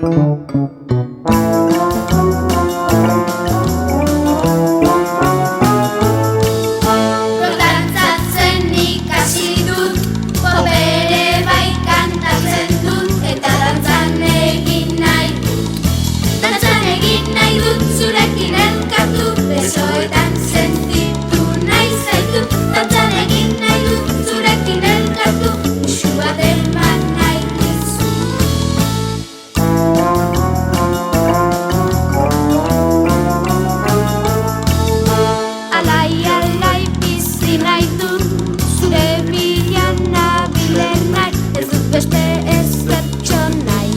Dantzatzen ikasi dut, pop ere bai kantatzen dut, eta dantzan egin nahi dut. Dantzan egin nahi dut, zurekin elkartu, besoetan sentitu nahi zaitu. Dantzan egin nahi dut, zurekin elkartu, musu bat eman nahi dizu. Alai, alai, bizi nahi dut, zure bilan nabilen nahi, ez dut beste ezertxo nahi.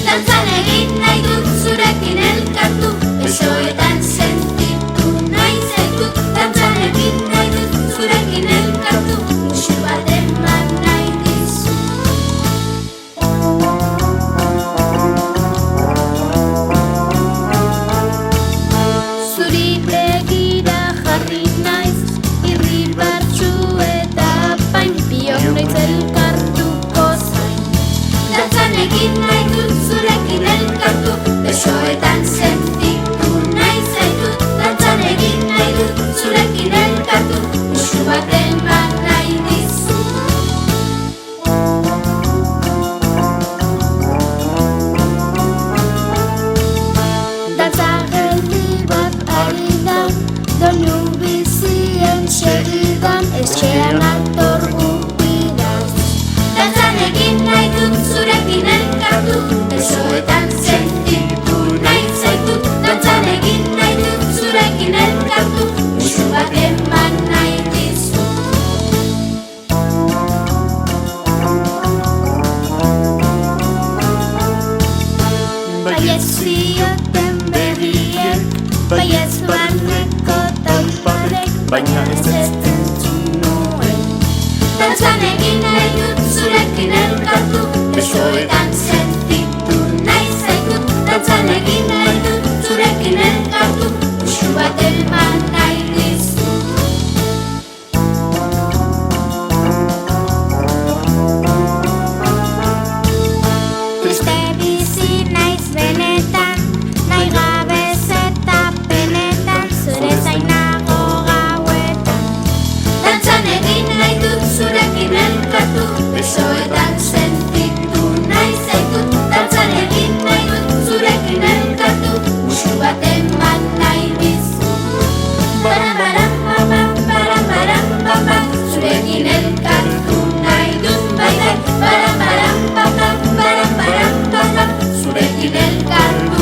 Dantzan egin nahi dut, zurekin elkartu, besoetan sentitu nahi zaitu. Dantzan egin nahi dut, zurekin elkartu, musu bat eman nahi dizu. Zuri begira jarri naiz, irribartsu eta apain, biok noiz elkartuko zain. Dantzan egin nahi dut, zurekin elkartu, besoetan sentitu nahi zaitu. Dantzan egin nahi dut, zurekin elkartu, musu bat eman nahi dizu. Dantza geldi bat ari da, doinu bizien segidan, etxean ator gupidaz. Dantzan egin nahi dut, zurekin elkartu, besoetan sentitu nahi zaitu. Dantzan egin nahi dut, zurekin elkartu, musu bat eman nahi dizu. Baiez zioten begiek, baiez barneko taupadek, baina ez entzun nuen. Dantzan egin nahi dut, zurekin elkartu, besoetan sentitu nahi zaitut. Dantzan egin nahi dut, zurekin elkartu, musu bat eman nahi dizu. Triste bizi naiz benetan, nahi gabez eta penetan, zure zainago gauetan. Dantzan egin nahi dut, zurekin elkartu, besoetan sentitu nahi zaitut. Dantzan egin nahi dut, zurekin elkartu, musu bat eman nahi dizu. Baram, baram, bam, baram, baram, bam, zurekin elkartu nahi dut bai bai. Baram, baram, bam, baram, baram, bam, zurekin elkartu